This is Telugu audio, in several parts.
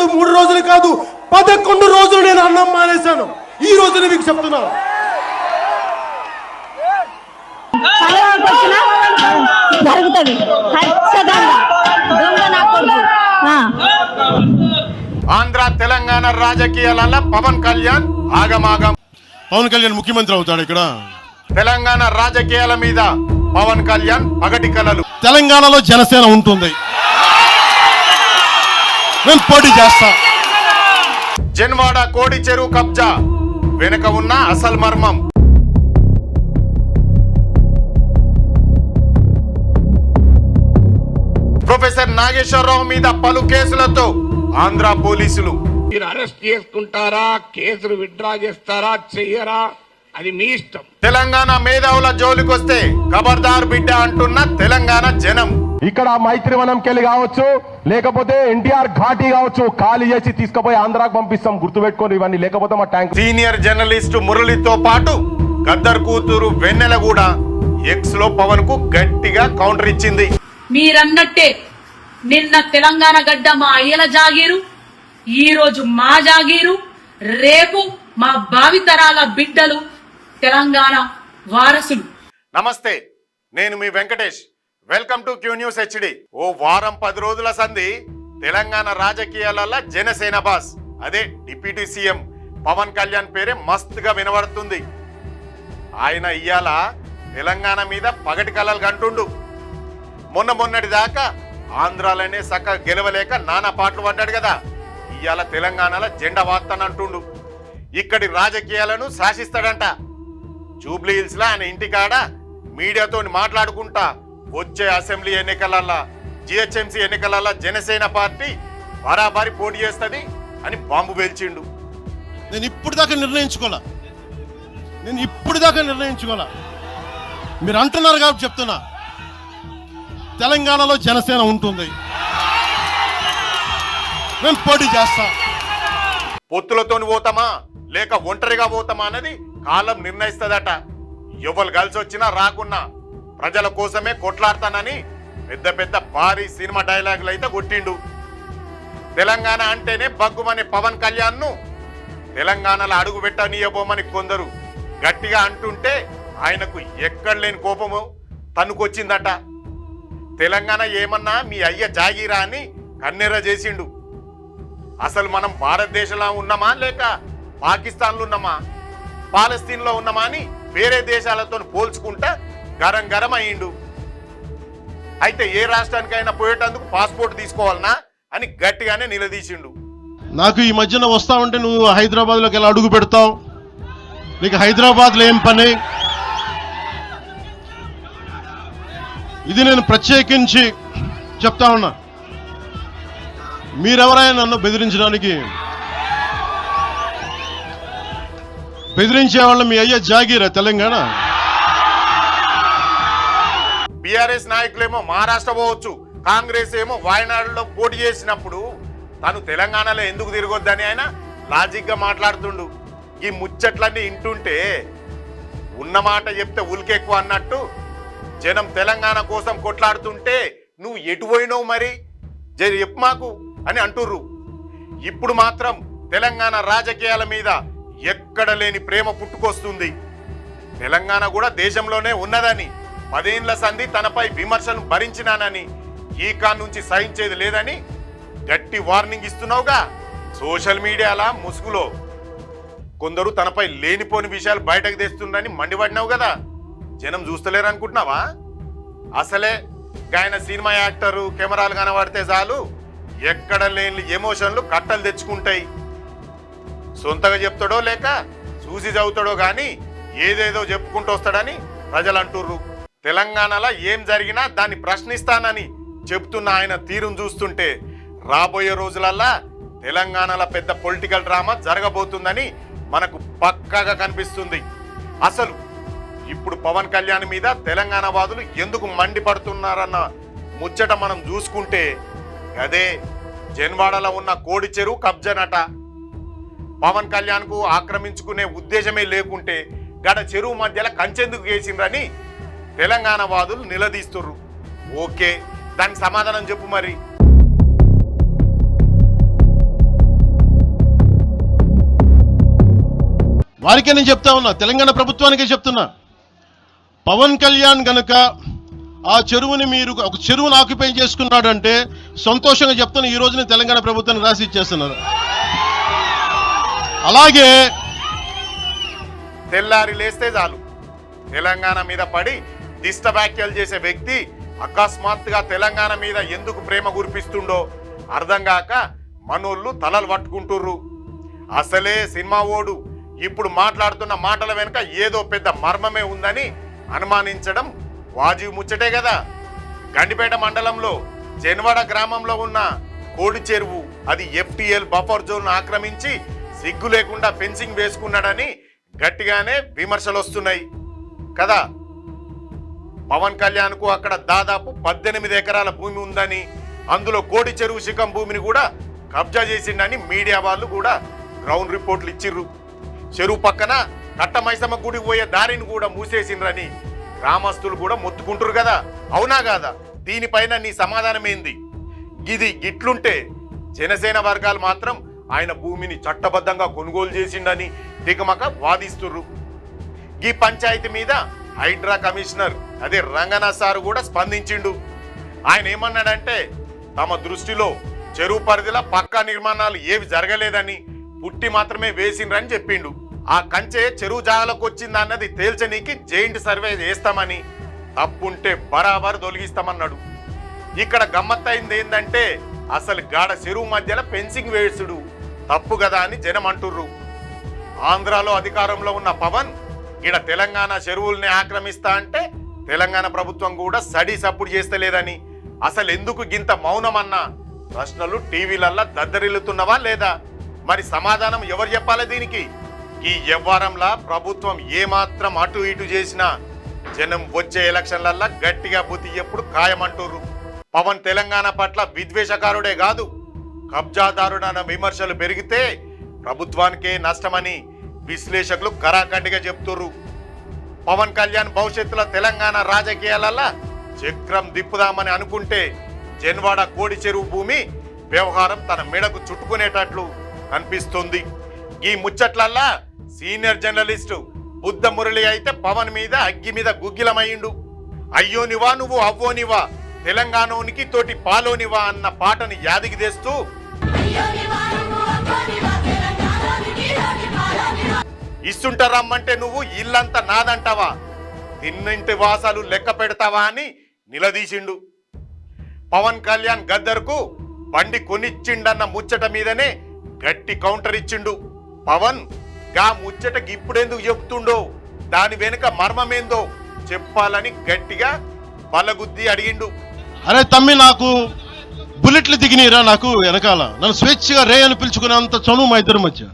కాదు 3 రోజులు కాదు 11 రోజులు నేను అన్నం మానేశాను. ఈ రోజున మీకు చెప్తున్నాను. ఆంధ్ర తెలంగాణ రాజకీయాలలో పవన్ కళ్యాణ్ ఆగమాగం. పవన్ కళ్యాణ్ ముఖ్యమంత్రి అవుతాడు ఇక్కడ. తెలంగాణ రాజకీయాల మీద పవన్ కళ్యాణ్ పగటి కలలు. తెలంగాణలో జనసేన ఉంటుంది, మేము పోటీ చేస్తాం. జన్వాడ కోడి చెరువు కబ్జా వెనుక ఉన్న అసలు మర్మం. ప్రొఫెసర్ నాగేశ్వరరావు మీద పలు కేసులతో ఆంధ్ర పోలీసులు. మీరు అరెస్ట్ చేసుకుంటారా, కేసులు విత్డ్రా చేస్తారా, చెయ్యరా, అది మీ ఇష్టం. తెలంగాణ మేధావుల జోలికొస్తే ఖబర్దార్ బిడ్డ అంటున్న తెలంగాణ జనం. ఇక్కడ మైత్రివనంకెళ్ళి కావచ్చు, లేకపోతే ఎన్టీఆర్ ఘాటీ కావచ్చు, ఖాళీ చేసి తీసుకుపోయి ఆంధ్రాకు పంపిస్తాం. గుర్తుపెట్టుకోండి ఇవన్నీ, లేకపోతే మా ట్యాంక్. సీనియర్ జర్నలిస్టు మురళితో పాటు గద్దర్ కూతురు వెన్నెల కూడా ఎక్స్ లో పవన్ కు గట్టిగా కౌంటర్ ఇచ్చింది. మీరన్నట్టే నిన్న తెలంగాణ గడ్డ మా అయ్యల జాగీరు, ఈ రోజు మా జాగీరు, రేపు మా భావితరాల బిడ్డలు తెలంగాణ వారసులు. నమస్తే, నేను మీ Venkatesh. Welcome to Q news HD. ఓ వారం 10 రోజుల సంధి తెలంగాణ రాజకీయాలలో జనసేన బాస్, అదే డిప్యూటీ సీఎం పవన్ కళ్యాణ్ పేరే మస్తుగా వినబడుతుంది. ఆయన ఇయ్యాల తెలంగాణ మీద పగటి కలలు కంటుండు. మొన్నటి దాకా ఆంధ్రాలోనే సక్క గెలవలేక నానా పాటలు పడ్డాడు కదా. ఇవాళ తెలంగాణలో జెండా వార్తనంటుండు. ఇక్కడి రాజకీయాలను శాసిస్తాడంట. జూబ్లీ హిల్స్ లో ఆయన ఇంటికాడ మీడియాతో మాట్లాడుకుంటా వచ్చే అసెంబ్లీ ఎన్నికలల్లా, జిహెచ్ఎంసీ ఎన్నికలల్లా జనసేన పార్టీ బరాబరి పోటీ చేస్తుంది అని బాంబు పేల్చిండు. నేను ఇప్పుడు దాకా నిర్ణయించుకోలా. మీరు అంటున్నారు కాబట్టి చెప్తున్నా, తెలంగాణలో జనసేన ఉంటుంది, మేము పోటీ చేస్తాం. పొత్తులతోని పోతామా లేక ఒంటరిగా పోతామా అన్నది కాలం నిర్ణయిస్తుందట. ఎవరు కలిసి వచ్చినా రాకున్నా ప్రజల కోసమే కొట్లాడతానని పెద్ద భారీ సినిమా డైలాగులు అయితే కొట్టిండు. తెలంగాణ అంటేనే బగ్గుమనే పవన్ కళ్యాణ్ ను తెలంగాణలో అడుగు పెట్టనీయబోమని కొందరు గట్టిగా అంటుంటే ఆయనకు ఎక్కడ లేని కోపము తనుకొచ్చిందట. తెలంగాణ ఏమన్నా మీ అయ్య జాగీరా అని కన్నెర్ర చేసిండు. అసలు మనం భారతదేశంలో ఉన్నామా లేక పాకిస్తాన్లో ఉన్నామా, పాలస్తీన్లో ఉన్నామా అని వేరే దేశాలతో పోల్చుకుంటా గరం అయ్యిండు. అయితే ఏ రాష్ట్రానికైనా పోయేటందుకు పాస్పోర్ట్ తీసుకోవాలనా అని గట్టిగానే నిలదీసిండు. నాకు ఈ మధ్యన వస్తా ఉంటే నువ్వు హైదరాబాద్లోకి ఎలా అడుగు పెడతావు, నీకు హైదరాబాద్లో ఏం పని, ఇది నేను ప్రత్యేకించి చెప్తా ఉన్నా. మీరెవరైనా నన్ను బెదిరించే వాళ్ళు మీ అయ్యే జాగీరా తెలంగాణ. బీఆర్ఎస్ నాయకులేమో మహారాష్ట్ర పోవచ్చు, కాంగ్రెస్ ఏమో వాయనాడులో పోటీ చేసినప్పుడు తను తెలంగాణలో ఎందుకు తిరగొద్దని ఆయన లాజిక్ గా మాట్లాడుతుండు. ఈ ముచ్చట్లన్నీ ఇంటుంటే ఉన్నమాట చెప్తే ఉలికెక్కువ అన్నట్టు జనం తెలంగాణ కోసం కొట్లాడుతుంటే నువ్వు ఎటు పోయినావు మరి చెప్పు మాకు అని అంటుర్రు. ఇప్పుడు మాత్రం తెలంగాణ రాజకీయాల మీద ఎక్కడ లేని ప్రేమ పుట్టుకొస్తుంది. తెలంగాణ కూడా దేశంలోనే ఉన్నదని, 10 ఏళ్ల సంధి తనపై విమర్శను భరించినానని, ఈ కాన్ నుంచి సహించేది లేదని గట్టి వార్నింగ్ ఇస్తున్నావుగా. సోషల్ మీడియాల ముసుగులో కొందరు తనపై లేనిపోని విషయాలు బయటకు తెస్తుండని మండిపడినావు కదా. జనం చూస్తలేరు అనుకుంటున్నావా? అసలే ఆయన సినిమా యాక్టరు, కెమెరాలు కనబడితే చాలు ఎక్కడ లేని ఎమోషన్లు కట్టలు తెచ్చుకుంటాయి. సొంతగా చెప్తాడో లేక చూసి చదువుతాడో గాని ఏదేదో చెప్పుకుంటూ వస్తాడని ప్రజలు అంటుర్రు. తెలంగాణలో ఏం జరిగినా దాన్ని ప్రశ్నిస్తానని చెప్తున్న ఆయన తీరును చూస్తుంటే రాబోయే రోజులల్లా తెలంగాణలో పెద్ద పొలిటికల్ డ్రామా జరగబోతుందని మనకు పక్కాగా కనిపిస్తుంది. అసలు ఇప్పుడు పవన్ కళ్యాణ్ మీద తెలంగాణ వాదులు ఎందుకు మండిపడుతున్నారన్న ముచ్చట మనం చూసుకుంటే అదే జన్వాడలో ఉన్న కోడి చెరువు కబ్జానట. పవన్ కళ్యాణ్ కు ఆక్రమించుకునే ఉద్దేశమే లేకుంటే గడ చెరువు మధ్యలో కంచెందుకు వేసిండ్రని తెలంగాణ వాదులు నిలదీస్తుర్రు. ఓకే, దానికి సమాధానం చెప్పు మరి. వారికే నేను చెప్తా ఉన్నా, తెలంగాణ ప్రభుత్వానికే చెప్తున్నా. పవన్ కళ్యాణ్ గనక ఆ చెరువుని మీరు ఒక చెరువును ఆక్యుపై చేసుకున్నాడు అంటే సంతోషంగా చెప్తాను, ఈ రోజున తెలంగాణ ప్రభుత్వాన్ని రాసి ఇచ్చేస్తున్నారు. అలాగే తెల్లారి లేస్తే చాలు తెలంగాణ మీద పడి దిష్ట వ్యాఖ్యలు చేసే వ్యక్తి అకస్మాత్తుగా తెలంగాణ మీద ఎందుకు ప్రేమ కురిపిస్తుండో అర్థం కాక మనోళ్ళు తలలు పట్టుకుంటుర్రు. అసలే సినిమా ఓడు ఇప్పుడు మాట్లాడుతున్న మాటల వెనుక ఏదో పెద్ద మర్మమే ఉందని అనుమానించడం వాజీ ముచ్చటే కదా. గండిపేట మండలంలో జెన్వాడ గ్రామంలో ఉన్న కోడి చెరువు అది FTL బఫర్ జోన్ ఆక్రమించి సిగ్గు లేకుండా ఫెన్సింగ్ వేసుకున్నాడని గట్టిగానే విమర్శలు వస్తున్నాయి కదా. పవన్ కళ్యాణ్ కు అక్కడ దాదాపు 18 ఎకరాల భూమి ఉందని, అందులో కోడి చెరువు శిఖం భూమిని కూడా కబ్జా చేసిండని మీడియా వాళ్ళు కూడా గ్రౌండ్ రిపోర్ట్లు ఇచ్చిర్రు. చెరువు పక్కన కట్టమైసమ్మ గుడికి పోయే దారిని కూడా మూసేసిండ్రని గ్రామస్తులు కూడా మొత్తుకుంటారు కదా. అవునా కాదా? దీనిపైన నీ సమాధానం ఏంది? ఇది గిట్లుంటే జనసేన వర్గాలు మాత్రం ఆయన భూమిని చట్టబద్ధంగా కొనుగోలు చేసిండని దిగమక వాదిస్తుర్రు. ఈ పంచాయతీ మీద హైడ్రా కమిషనర్ అదే రంగనాథ్ సార్ కూడా స్పందించిండు. ఆయన ఏమన్నాడంటే తమ దృష్టిలో చెరువు పరిధిలో పక్కా నిర్మాణాలు ఏవి జరగలేదని, పుట్టి మాత్రమే వేసిండ్రని చెప్పిండు. ఆ కంచె చెరువు జాగాలకు వచ్చిందా అన్నది తేల్చనీకి జైంట్ సర్వే చేస్తామని, తప్పుంటే బరాబర్ తొలగిస్తామన్నాడు. ఇక్కడ గమ్మత్తైంది ఏంటంటే అసలు గాడ చెరువు మధ్యలో ఫెన్సింగ్ వేసుడు తప్పు కదా అని జనం అంటుర్రు. ఆంధ్రాలో అధికారంలో ఉన్న పవన్ ఈడ తెలంగాణ చెరువుల్ని ఆక్రమిస్తా అంటే తెలంగాణ ప్రభుత్వం కూడా సడి సప్పుడు చేస్తలేదని, అసలు ఎందుకు గింత మౌనమన్న ప్రశ్నలు టీవీలల్లా దద్దరిల్లుతున్నవా లేదా? మరి సమాధానం ఎవరు చెప్పాలి దీనికి? ఈ వ్యవహారంలా ప్రభుత్వం ఏమాత్రం అటు ఇటు చేసినా జనం వచ్చే ఎలక్షన్లల్లా గట్టిగా బుద్ధి ఎప్పుడు ఖాయమంటుర్రు. పవన్ తెలంగాణ పట్ల విద్వేషకారుడే కాదు, కబ్జాదారుడన్న విమర్శలు పెరిగితే ప్రభుత్వానికే నష్టమని విశ్లేషకులు కరాఖండిగా చెప్తుర్రు. పవన్ కళ్యాణ్ భవిష్యత్తులో తెలంగాణ రాజకీయాలల్లా చక్రం దిప్పుదామని అనుకుంటే జెన్వాడ కోడి చెరువు భూమి వ్యవహారం తన మెడకు చుట్టుకునేటట్లు కనిపిస్తుంది. ఈ ముచ్చట్లల్లా సీనియర్ జర్నలిస్టు బుద్ధ మురళి అయితే పవన్ మీద అగ్గి మీద గుగ్గిలమయ్యిండు. అయ్యోనివా నువ్వు అవ్వోనివా, తెలంగాణోనికి తోటి పాలోనివా అన్న పాటని యాదికి తెస్తూ ఇస్తుంటారమ్మంటే నువ్వు ఇల్లంతా నాదంటావా, తిన్నింటి వాసాలు లెక్క పెడతావా అని నిలదీసిండు. పవన్ కళ్యాణ్ గద్దర్కు బండి కొనిచ్చిండన్న ముచ్చట మీదనే గట్టి కౌంటర్ ఇచ్చిండు. పవన్ గా ముచ్చటకి ఇప్పుడెందుకు చెప్తుండో, దాని వెనుక మర్మమేందో చెప్పాలని గట్టిగా బలగుద్ది అడిగిండు. అరే తమ్మి, నాకు బుల్లెట్లు దిగినీరా, నాకు వెనకాల నన్ను స్వేచ్ఛగా రే అని పిలుచుకునేంత చనువు మా ఇద్దరి మధ్య.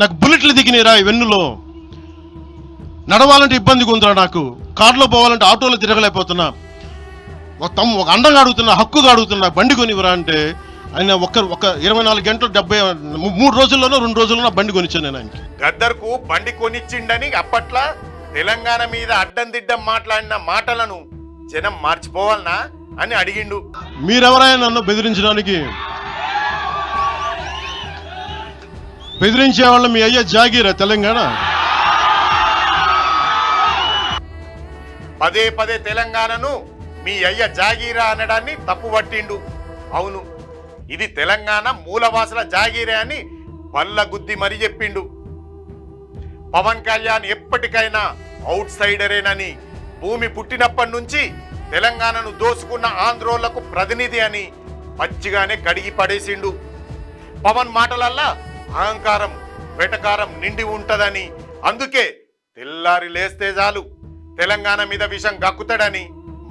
నాకు బుల్లెట్లు దిగినీరా ఈ వెన్నులో. నడవాలంటే ఇబ్బందిగా ఉందిరా, నాకు కారులో పోవాలంటే ఆటోలో తిరగలేకపోతున్నా. ఒక అండంగా అడుగుతున్నా, హక్కుగా అడుగుతున్నా, బండి కొనివరా అంటే ఆయన ఒక 24 గంటలు 3 రోజుల్లోనో 2 రోజుల్లోనో బండి కొనిచ్చాను నేను ఆయనకి. గద్దర్కు బండి కొనిచ్చిండని అప్పట్లో తెలంగాణ మీద అడ్డం దిడ్డం మాట్లాడిన మాటలను జనం మార్చిపోవాలనా అని అడిగిండు. మీరెవరైనా నన్ను బెదిరించడానికి? బెదిరించే వాళ్ళ మీ అయ్యా జాగీరా తెలంగాణ. పదే పదే తెలంగాణను మీ అయ్య జాగీరా అనడాన్ని తప్పు పట్టిండు. అవును, ఇది తెలంగాణ మూలవాసుల జాగీరే అని బల్లగుద్ది మరీ చెప్పిండు. పవన్ కళ్యాణ్ ఎప్పటికైనా అవుట్ సైడరేనని, భూమి పుట్టినప్పటి నుంచి తెలంగాణను దోసుకున్న ఆంధ్రోళ్లకు ప్రతినిధి అని పచ్చిగానే కడిగి పడేసిండు. పవన్ మాటలల్లా అహంకారం వెటకారం నిండి ఉంటదని, అందుకే తెల్లారి లేస్తే చాలు తెలంగాణ మీద విషం గక్కుతాడని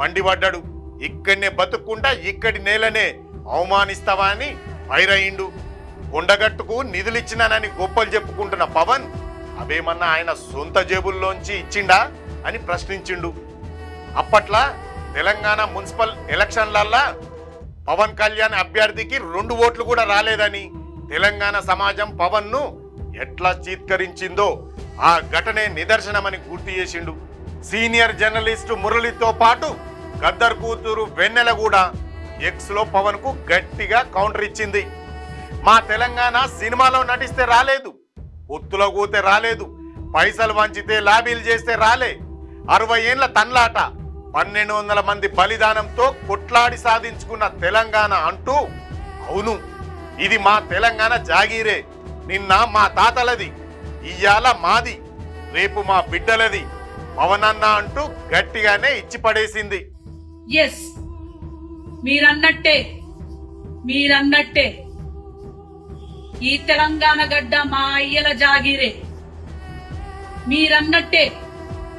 మండిపడ్డాడు. ఇక్కడనే బతుక్కుండా ఇక్కడి నేలనే అవమానిస్తావా అని వైరయిండు. కొండగట్టుకు నిధులిచ్చినానని గొప్పలు చెప్పుకుంటున్న పవన్ అవేమన్నా ఆయన సొంత జేబుల్లోంచి ఇచ్చిండా అని ప్రశ్నించిండు. అప్పట్లా తెలంగాణ మున్సిపల్ ఎలక్షన్లల్లా పవన్ కళ్యాణ్ అభ్యర్థికి 2 ఓట్లు కూడా రాలేదని తెలంగాణ సమాజం పవన్ ను ఎట్లా చీత్కరించిందో ఆ ఘటనే నిదర్శనమని గుర్తు చేసిండు. సీనియర్ జర్నలిస్టు మురళితో పాటు గద్దర్ కూతురు వెన్నెల కూడా ఎక్స్ లో పవన్ కు గట్టిగా కౌంటర్ ఇచ్చింది. మా తెలంగాణ సినిమాలో నటిస్తే రాలేదు, పొత్తులో కూతే రాలేదు, పైసలు వంచితే లాబీలు చేస్తే రాలే. 60 ఏండ్ల తన్లాట, 1200 మంది బలిదానంతో కొట్లాడి సాధించుకున్న తెలంగాణ అంటూ, అవును ఇది మా తెలంగాణ జాగీరే, నిన్న మా తాతలది, ఇయ్యాల మాది, రేపు మా బిడ్డలది పవనన్న అంటూ గట్టిగానే ఇచ్చి పడేసింది. ఎస్, మీరన్నట్టే ఈ తెలంగాణ గడ్డ మా అయ్యల జాగీరే. మీరన్నట్టే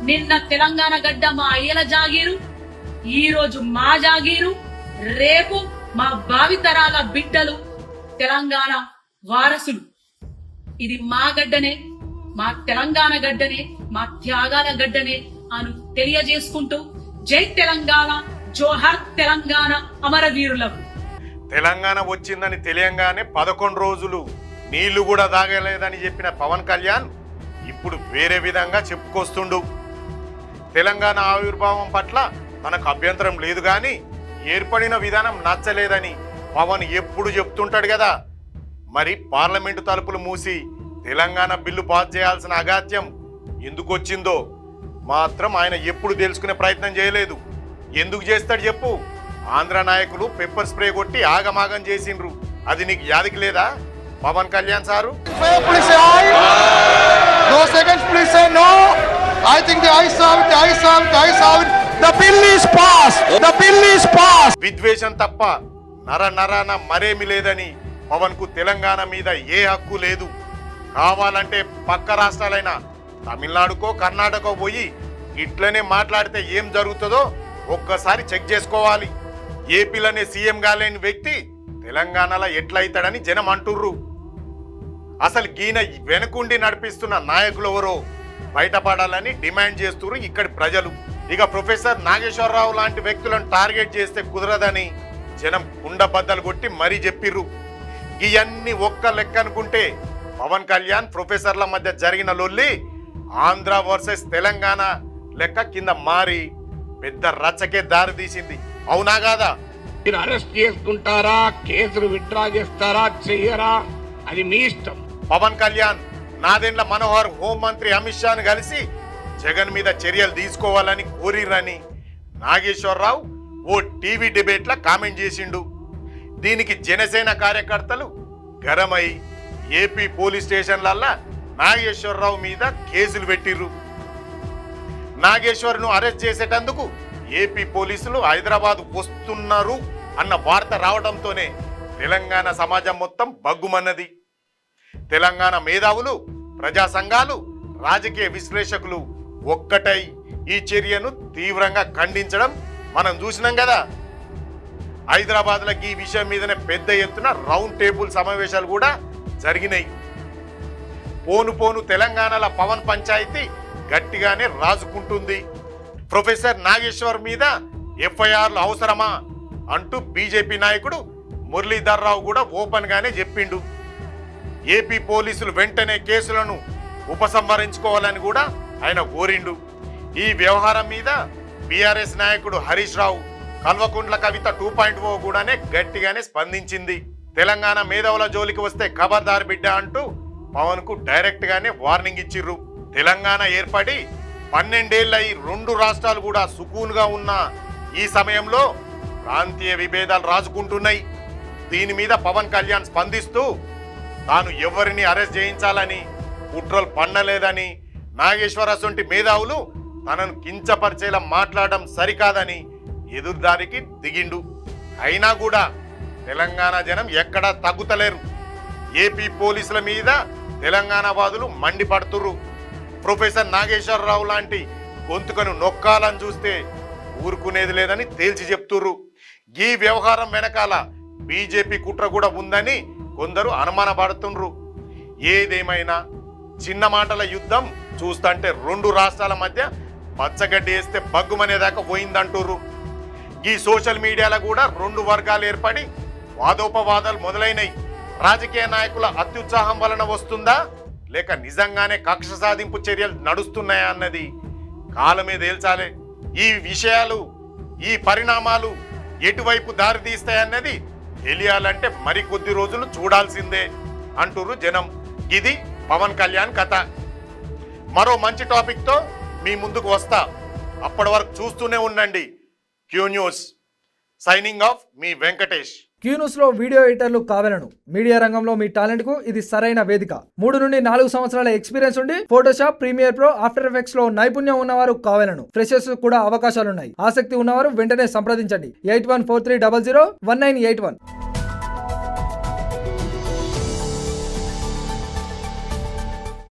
నిన్న తెలంగాణ గడ్డ మా అయ్యల జాగీరు, ఈ రోజు మా జాగీరు, రేపు మా భావితరాల బిడ్డలు తెలంగాణ వారసులు. ఇది మా గడ్డనే, మా తెలంగాణ గడ్డనే, మా త్యాగాల గడ్డనే అని తెలియజేసుకుంటూ జై తెలంగాణ, జోహార్ తెలంగాణ అమరవీరులకు. తెలంగాణ వచ్చిందని తెలియంగానే 11 రోజులు నీళ్లు కూడా తాగలేదని చెప్పిన పవన్ కళ్యాణ్ ఇప్పుడు వేరే విధంగా చెప్పుకొస్తుండు. తెలంగాణ ఆవిర్భావం పట్ల తనకు అభ్యంతరం లేదు కానీ ఏర్పడిన విధానం నచ్చలేదని పవన్ ఎప్పుడు చెప్తుంటాడు కదా. మరి పార్లమెంటు తలుపులు మూసి తెలంగాణ బిల్లు పాస్ చేయాల్సిన అగాత్యం ఎందుకు వచ్చిందో మాత్రం ఆయన ఎప్పుడు తెలుసుకునే ప్రయత్నం చేయలేదు. ఎందుకు చేస్తాడు చెప్పు? ఆంధ్ర నాయకులు పెప్పర్ స్ప్రే కొట్టి ఆగమాగం చేసిండ్రు, అది నీకు యాదికి లేదా పవన్ కళ్యాణ్ సారు? విద్వేషం తప్ప నరాన మరేమి లేదని పవన్ కు తెలంగాణ మీద ఏ హక్కు లేదు. కావాలంటే పక్క రాష్ట్రాలైన తమిళనాడుకో కర్ణాటకో పోయి ఇట్లనే మాట్లాడితే ఏం జరుగుతుందో ఒక్కసారి చెక్ చేసుకోవాలి. ఏపీలోనే సీఎం కాలేని వ్యక్తి తెలంగాణలో ఎట్లయితాడని జనం అంటుర్రు. అసలు గీన వెనుకుండి నడిపిస్తున్న నాయకులు ఎవరో బయటపడాలని డిమాండ్ చేస్తున్నారు ఇక్కడి ప్రజలు. ఇక ప్రొఫెసర్ నాగేశ్వరరావు లాంటి వ్యక్తులను టార్గెట్ చేస్తే కుదరదని జనం కుండబద్దలు కొట్టి మరీ చెప్పిర్రు. ఇవన్నీ ఒక్క లెక్క అనుకుంటే పవన్ కళ్యాణ్ ప్రొఫెసర్ల మధ్య జరిగిన లొల్లి ఆంధ్ర వర్సెస్ తెలంగాణ లెక్క కింద మారి పెద్ద రచ్చకే దారి తీసింది. అవునా కాదా? మీరు అరెస్ట్ చేసుకుంటారా, కేసులు విత్డ్రా చేస్తారా, చెయ్యరా, అది మీ ఇష్టం. పవన్ కళ్యాణ్ నాదెండ్ల మనోహర్ హోంమంత్రి అమిత్ షాను కలిసి జగన్ మీద చర్యలు తీసుకోవాలని కోరిరని నాగేశ్వరరావు ఓ టీవీ డిబేట్ల కామెంట్ చేసిండు. దీనికి జనసేన కార్యకర్తలు గరమై ఏపీ పోలీస్ స్టేషన్లల్లా నాగేశ్వరరావు మీద కేసులు పెట్టిర్రు. నాగేశ్వర్ను అరెస్ట్ చేసేటందుకు ఏపీ పోలీసులు హైదరాబాద్ వస్తున్నారు అన్న వార్త రావడంతోనే తెలంగాణ సమాజం మొత్తం బగ్గుమన్నది. తెలంగాణ మేధావులు, ప్రజా సంఘాలు, రాజకీయ విశ్లేషకులు ఒక్కటై ఈ చర్యను తీవ్రంగా ఖండించడం మనం చూసినాం కదా. హైదరాబాద్లో ఈ విషయం మీదనే పెద్ద ఎత్తున రౌండ్ టేబుల్ సమావేశాలు కూడా జరిగినాయి. పోను తెలంగాణలో పవన్ పంచాయతీ గట్టిగానే రాజుకుంటుంది. ప్రొఫెసర్ నాగేశ్వర్ మీద ఎఫ్ఐఆర్లు అవసరమా అంటూ బీజేపీ నాయకుడు మురళీధర్ రావు కూడా ఓపెన్ గానే చెప్పిండు. ఏపీ పోలీసులు వెంటనే కేసులను ఉపసంహరించుకోవాలని కూడా ఆయన కోరిండు. ఈ వ్యవహారం మీద బీఆర్ఎస్ నాయకుడు హరీష్ రావు, కల్వకుంట్ల కవిత 2.0 కూడానే గట్టిగానే స్పందించింది. తెలంగాణ మేధావుల జోలికి వస్తే ఖబర్దార్ బిడ్డ అంటూ పవన్ కు డైరెక్ట్ గానే వార్నింగ్ ఇచ్చిర్రు. తెలంగాణ ఏర్పడి 12 ఏళ్లయి 2 రాష్ట్రాలు కూడా సుకూన్గా ఉన్న ఈ సమయంలో ప్రాంతీయ విభేదాలు రాజుకుంటున్నాయి. దీని మీద పవన్ కళ్యాణ్ స్పందిస్తూ తాను ఎవరిని అరెస్ట్ చేయించాలని కుట్రలు పన్నలేదని, నాగేశ్వర సొంటి మేధావులు తనను కించపరిచేలా మాట్లాడడం సరికాదని ఎదురుదారికి దిగిండు. అయినా కూడా తెలంగాణ జనం ఎక్కడా తగ్గుతలేరు. ఏపీ పోలీసుల మీద తెలంగాణ వాదులు మండిపడుతుర్రు. ప్రొఫెసర్ నాగేశ్వరరావు లాంటి గొంతుకను నొక్కాలని చూస్తే ఊరుకునేది లేదని తేల్చి చెప్తుర్రు. ఈ వ్యవహారం వెనకాల బీజేపీ కుట్ర కూడా ఉందని కొందరు అనుమానపడుతుండ్రు. ఏదేమైనా చిన్న మాటల యుద్ధం చూస్తుంటే 2 రాష్ట్రాల మధ్య పచ్చగడ్డి వేస్తే బగ్గుమనేదాకా పోయిందంటుర్రు. ఈ సోషల్ మీడియాలో కూడా 2 వర్గాలు ఏర్పడి వాదోపవాదాలు మొదలైనవి. రాజకీయ నాయకుల అత్యుత్సాహం వలన వస్తుందా, లేక నిజంగానే కక్ష సాధింపు చర్యలు నడుస్తున్నాయా అన్నది కాలమే తేల్చాలి. ఈ విషయాలు, ఈ పరిణామాలు ఎటువైపు దారి తీస్తాయన్నది తెలియాలంటే మరికొద్ది రోజులు చూడాల్సిందే అంటుర్రు జనం. ఇది పవన్ కళ్యాణ్ కథ. మరో మంచి టాపిక్తో మీ ముందుకు వస్తా. అప్పటి వరకు చూస్తూనే ఉండండి క్యూ న్యూస్. సైనింగ్ ఆఫ్ మీ వెంకటేష్. క్యూ న్యూస్ లో వీడియో ఎడిటర్లు కావాలను. మీడియా రంగంలో మీ టాలెంట్ కు ఇది సరైన వేదిక. 3 నుండి 4 సంవత్సరాల ఎక్స్పీరియన్స్ ఉండి Photoshop, Premiere Pro, After Effects లో నైపుణ్యం ఉన్నవారు కావాలను. ఫ్రెషర్స్ కూడా అవకాశాలున్నాయి. ఆసక్తి ఉన్నవారు వెంటనే సంప్రదించండి. 8143001981.